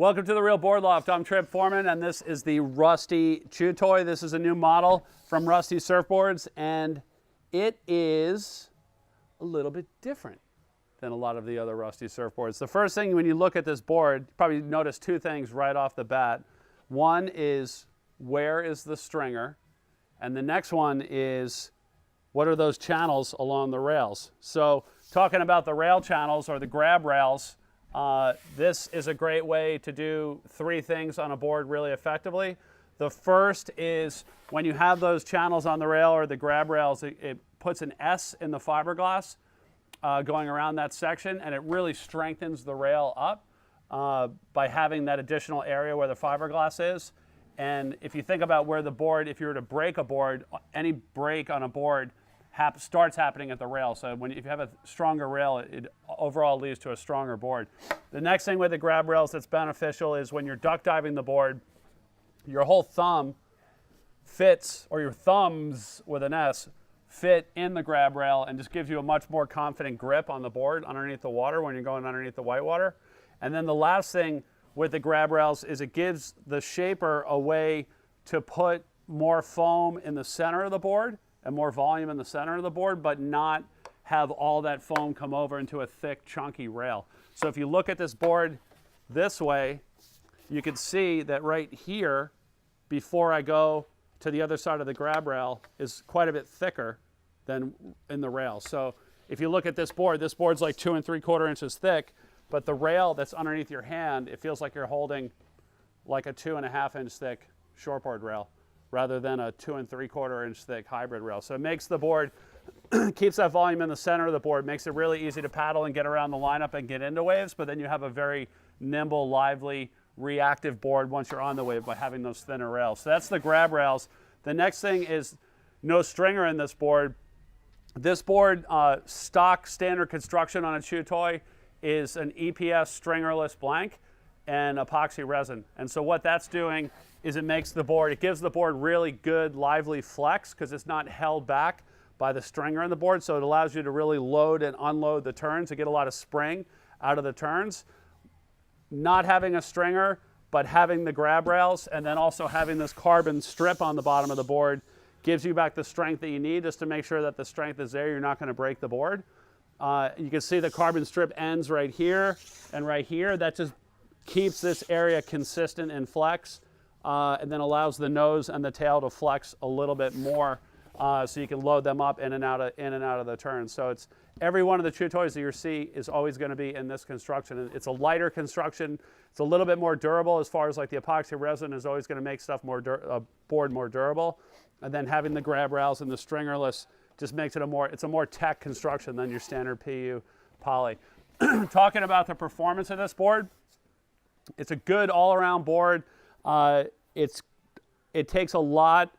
Welcome to the Real Board Loft. I'm Trip Foreman, and this is the Rusty Chew Toy. This is a new model from Rusty Surfboards, and it is a little bit different than a lot of the other Rusty surfboards. The first thing when you look at this board, you probably notice two things right off the bat. One is, where is the stringer? And the next one is, what are those channels along the rails? So talking about the rail channels or the grab rails, this is a great way to do three things on a board really effectively. The first is when you have those channels on the rail or the grab rails, it puts an S in the fiberglass going around that section, and it really strengthens the rail up by having that additional area where the fiberglass is. And if you think about where the board, if you were to break a board, any break on a board starts happening at the rail. So if you have a stronger rail, it overall leads to a stronger board. The next thing with the grab rails that's beneficial is when you're duck diving the board, your whole thumb fits, or your thumbs with an S, fit in the grab rail and just gives you a much more confident grip on the board underneath the water when you're going underneath the whitewater. And then the last thing with the grab rails is it gives the shaper a way to put more foam in the center of the board and more volume in the center of the board, but not have all that foam come over into a thick, chunky rail. So if you look at this board this way, you can see that right here, before I go to the other side of the grab rail, is quite a bit thicker than in the rail. So if you look at this board's like 2 3/4 inches thick, but the rail that's underneath your hand, it feels like you're holding like a 2 1/2 inch thick shortboard rail, rather than a 2 3/4 inch thick hybrid rail. So it makes the board, keeps that volume in the center of the board, makes it really easy to paddle and get around the lineup and get into waves, but then you have a very nimble, lively, reactive board once you're on the wave by having those thinner rails. So that's the grab rails. The next thing is no stringer in this board. This board, stock standard construction on a chew toy, is an EPS stringerless blank and epoxy resin. And so what that's doing is it makes the board, it gives the board really good lively flex because it's not held back by the stringer on the board, so it allows you to really load and unload the turns to get a lot of spring out of the turns. Not having a stringer, but having the grab rails and then also having this carbon strip on the bottom of the board gives you back the strength that you need just to make sure that the strength is there. You're not going to break the board. You can see the carbon strip ends right here and right here. That just keeps this area consistent in flex. And then allows the nose and the tail to flex a little bit more, so you can load them up in and out of the turn. So it's every one of the chew toys that you see is always going to be in this construction. It's a lighter construction. It's a little bit more durable as far as like the epoxy resin is always going to make stuff board more durable. And then having the grab rails and the stringerless just makes it it's a more tech construction than your standard PU poly. Talking about the performance of this board, it's a good all-around board. It takes a lot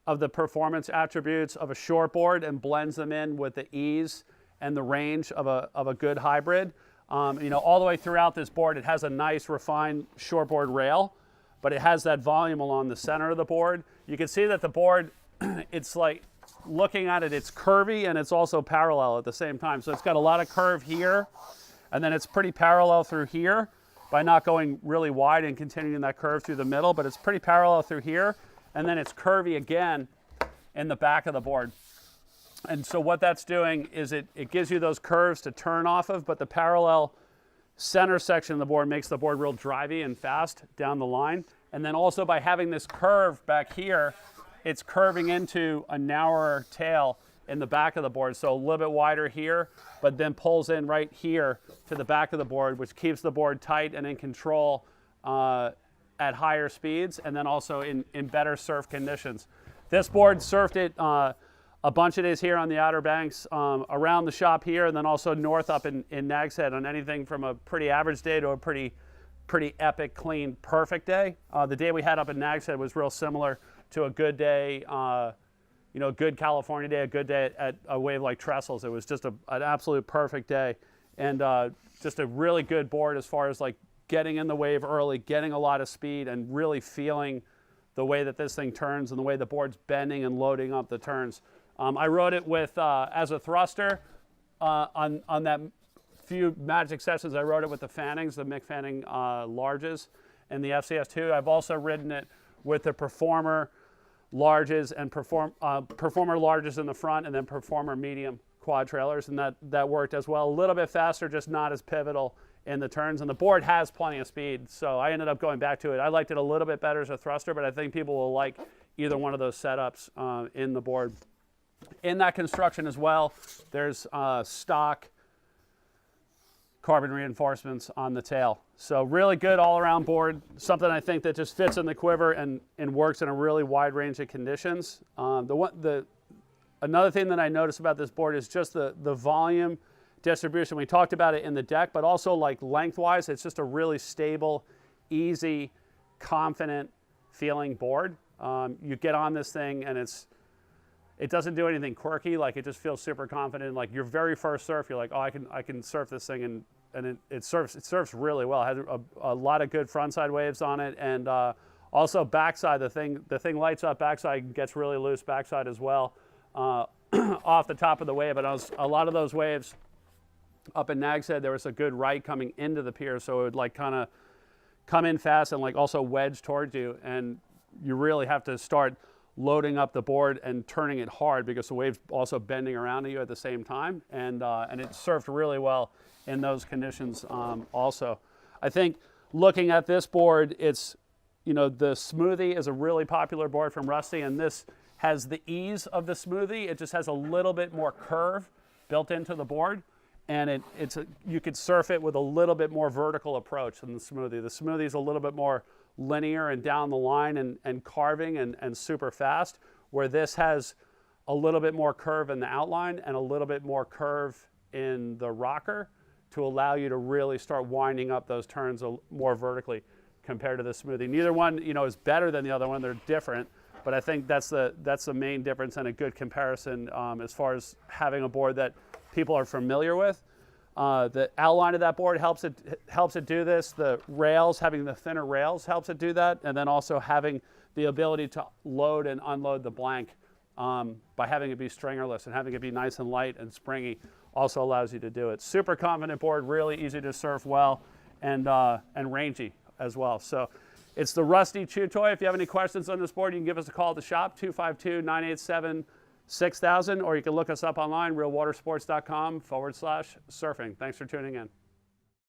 of the performance attributes of a shortboard and blends them in with the ease and the range of a good hybrid. All the way throughout this board, it has a nice refined shortboard rail, but it has that volume along the center of the board. You can see that the board, it's like, looking at it, it's curvy and it's also parallel at the same time. So it's got a lot of curve here, and then it's pretty parallel through here, by not going really wide and continuing that curve through the middle, but it's pretty parallel through here, and then it's curvy again in the back of the board. And so what that's doing is it gives you those curves to turn off of, but the parallel center section of the board makes the board real drivey and fast down the line. And then also by having this curve back here, it's curving into a narrower tail in the back of the board, so a little bit wider here, but then pulls in right here to the back of the board, which keeps the board tight and in control at higher speeds, and then also in better surf conditions. This board surfed it a bunch of days here on the Outer Banks, around the shop here, and then also north up in Nags Head on anything from a pretty average day to a pretty epic, clean, perfect day. The day we had up in Nags Head was real similar to a good day, a good California day, a good day at a wave like Trestles. It was just an absolute perfect day, and just a really good board as far as like getting in the wave early, getting a lot of speed, and really feeling the way that this thing turns and the way the board's bending and loading up the turns. I rode it with as a thruster on that few Magic sessions. I rode it with the Fannings, the Mick Fanning larges, in the FCS2. I've also ridden it with the Performer larges and Performer larges in the front, and then Performer medium quad trailers, and that worked as well. A little bit faster, just not as pivotal in the turns, and the board has plenty of speed, so I ended up going back to it. I liked it a little bit better as a thruster, but I think people will like either one of those setups in the board. In that construction as well, there's stock carbon reinforcements on the tail. So really good all-around board, something I think that just fits in the quiver and works in a really wide range of conditions. Another thing that I noticed about this board is just the volume distribution. We talked about it in the deck, but also like lengthwise, it's just a really stable, easy, confident feeling board. You get on this thing and it doesn't do anything quirky. Like, it just feels super confident. Like your very first surf, you're like, oh, I can surf this thing, and it surfs really well. It has a lot of good frontside waves on it, and also backside. The thing lights up backside, gets really loose backside as well. Off the top of the wave, but a lot of those waves up in Nag's Head, there was a good right coming into the pier, so it would like kind of come in fast and like also wedge towards you, and you really have to start loading up the board and turning it hard because the wave's also bending around at you at the same time, and it surfed really well in those conditions. Also, I think looking at this board, it's, you know, the Smoothie is a really popular board from Rusty, and this has the ease of the Smoothie. It just has a little bit more curve built into the board, and you could surf it with a little bit more vertical approach than the Smoothie. The Smoothie is a little bit more linear and down the line and carving and super fast, where this has a little bit more curve in the outline and a little bit more curve in the rocker to allow you to really start winding up those turns more vertically compared to the Smoothie. Neither one, you know, is better than the other one. They're different. But I think that's the main difference and a good comparison as far as having a board that people are familiar with. The outline of that board helps it do this. The rails, having the thinner rails, helps it do that. And then also having the ability to load and unload the blank by having it be stringerless and having it be nice and light and springy also allows you to do it. Super confident board, really easy to surf well, and rangy as well. So it's the Rusty Chew Toy. If you have any questions on this board, you can give us a call at the shop, 252-987-6000, or you can look us up online, realwatersports.com/surfing. Thanks for tuning in.